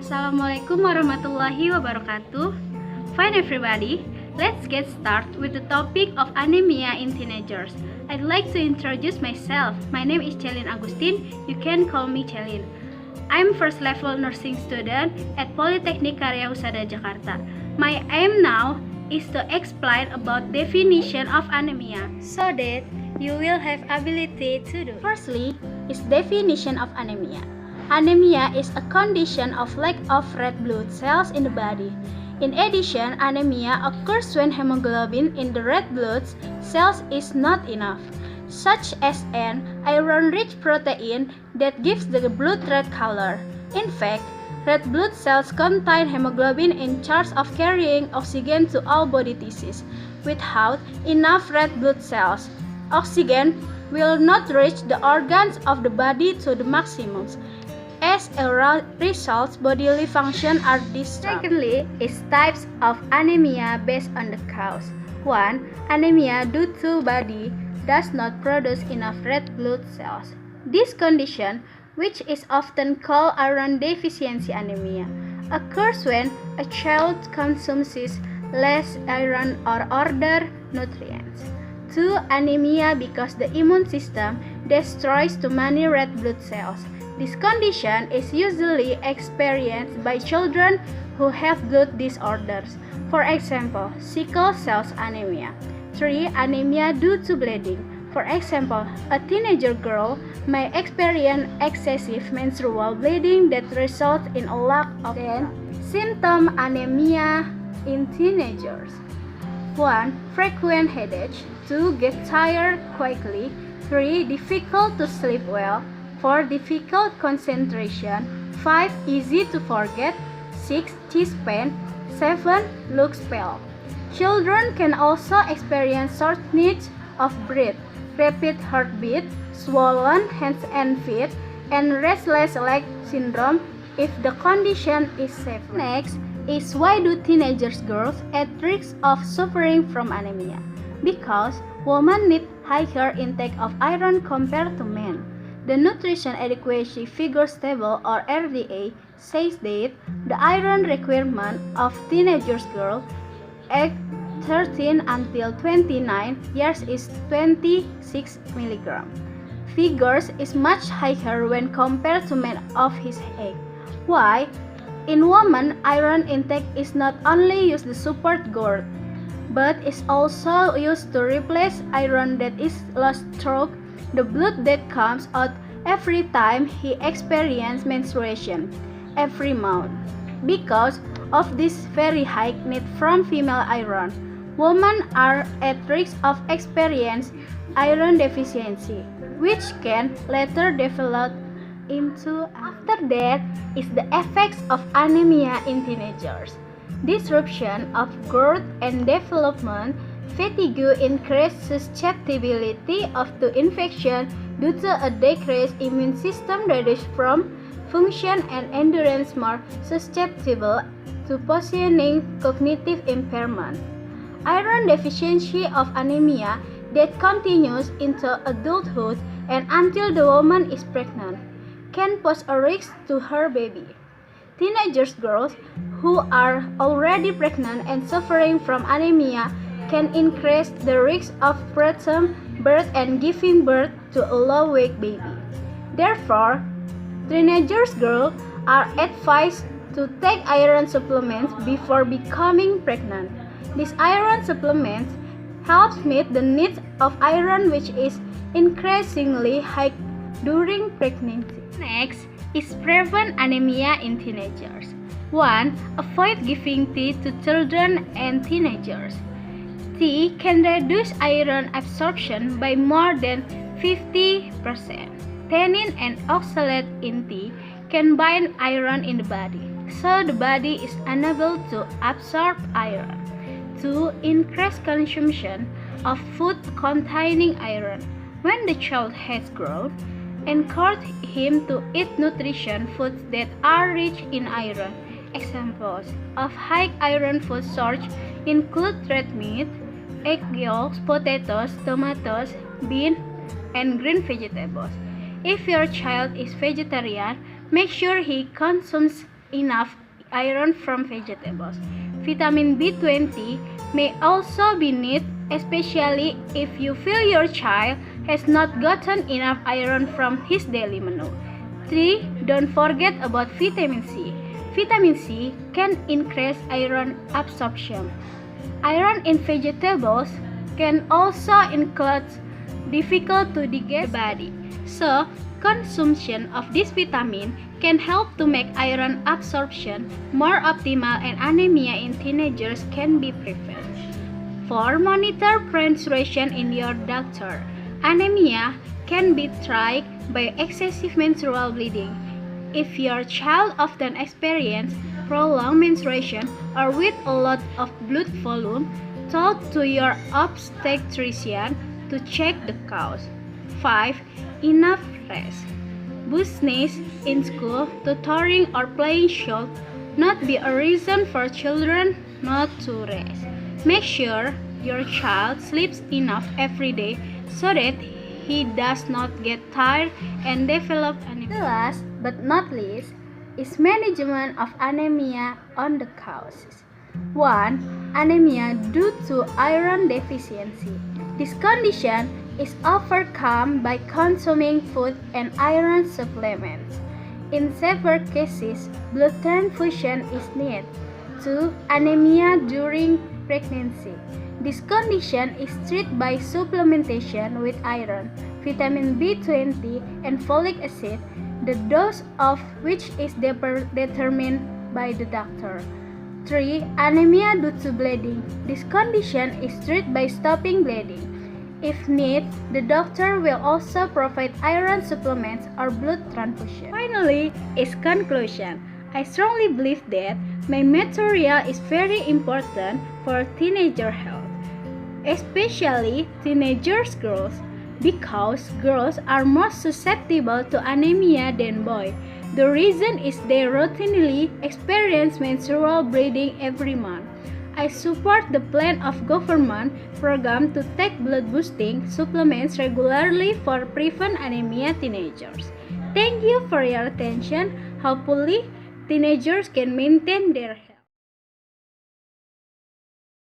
Assalamualaikum warahmatullahi wabarakatuh. Fine everybody, let's get started with the topic of anemia in teenagers. I'd like to introduce myself. My name is Celline Agustin. You can call me Celline. I'm first level nursing student at Politechnic karya husada, Jakarta. My aim now is to explain about definition of anemia so that you will have ability to do. Firstly, is definition of anemia. Anemia is a condition of lack of red blood cells in the body. In addition, anemia occurs when hemoglobin in the red blood cells is not enough, such as an iron-rich protein that gives the blood red color. In fact, red blood cells contain hemoglobin in charge of carrying oxygen to all body tissues. Without enough red blood cells, oxygen will not reach the organs of the body to the maximum. As a result, bodily function are disturbed. Secondly, is types of anemia based on the cause. 1. Anemia due to body does not produce enough red blood cells. This condition, which is often called iron deficiency anemia, occurs when a child consumes less iron or other nutrients. 2. Anemia because the immune system destroys too many red blood cells. This condition is usually experienced by children who have blood disorders, for example, sickle cell anemia. 3. Anemia due to bleeding. For example, a teenager girl may experience excessive menstrual bleeding that results in a lack of blood. Symptom anemia in teenagers. 1. Frequent headache. 2. Get tired quickly. 3. Difficult to sleep well. 4. Difficult concentration. 5. Easy to forget. 6. Chest pain. 7. Looks pale. Children can also experience shortness of breath, rapid heartbeat, swollen hands and feet, and restless leg syndrome if the condition is severe. Next is why do teenagers girls at risk of suffering from anemia? Because women need higher intake of iron compared to men. The Nutrition Adequacy Figure Table or RDA says that the iron requirement of teenagers girls aged 13 until 29 years is 26 mg. Figures is much higher when compared to men of his age. Why? In women, iron intake is not only used to support growth, but is also used to replace iron that is lost through the blood that comes out every time he experiences menstruation every month. Because of this very high need from female iron, women are at risk of experiencing iron deficiency, which can later develop into. After that is the effects of anemia in teenagers. Disruption of growth and development, fatigue, increased susceptibility of to infection due to a decreased immune system that is from function and endurance more susceptible to positioning cognitive impairment. Iron deficiency of anemia that continues into adulthood and until the woman is pregnant can pose a risk to her baby. Teenagers girls who are already pregnant and suffering from anemia can increase the risk of preterm birth and giving birth to a low-weight baby. Therefore, teenagers girls are advised to take iron supplements before becoming pregnant. These iron supplements help meet the needs of iron which is increasingly high during pregnancy. Next is prevent anemia in teenagers. 1. Avoid giving tea to children and teenagers. Tea can reduce iron absorption by more than 50%. Tannin and oxalate in tea can bind iron in the body, so the body is unable to absorb iron. 2. Increase consumption of food containing iron. When the child has grown, encourage him to eat nutrition foods that are rich in iron. Examples of high iron food sources include red meat, egg yolks, potatoes, tomatoes, beans, and green vegetables. If your child is vegetarian, make sure he consumes enough iron from vegetables. Vitamin B20 may also be needed, especially if you feel your child has not gotten enough iron from his daily menu. 3. Don't forget about vitamin C. Vitamin C can increase iron absorption. Iron in vegetables can also include difficult to digest body. So, consumption of this vitamin can help to make iron absorption more optimal and anemia in teenagers can be prevented. 4. Monitor menstruation in your doctor. Anemia can be triggered by excessive menstrual bleeding. If your child often experiences prolonged menstruation or with a lot of blood volume, talk to your obstetrician to check the cause. 5. Enough rest. Business in school, tutoring, or playing should not be a reason for children not to rest. Make sure your child sleeps enough every day so that he does not get tired and develop anemia. Last but not least is management of anemia on the causes. 1. Anemia due to iron deficiency. This condition is overcome by consuming food and iron supplements. In severe cases, blood transfusion is needed. 2. Anemia during pregnancy. This condition is treated by supplementation with iron, vitamin B20, and folic acid, the dose of which is determined by the doctor. 3. Anemia due to bleeding. This condition is treated by stopping bleeding. If need, the doctor will also provide iron supplements or blood transfusion. Finally, is conclusion. I strongly believe that my material is very important for teenager health, especially teenagers girls, because girls are more susceptible to anemia than boys. The reason is they routinely experience menstrual bleeding every month. I support the plan of government program to take blood boosting supplements regularly for prevent anemia teenagers. Thank you for your attention. Hopefully, teenagers can maintain their health.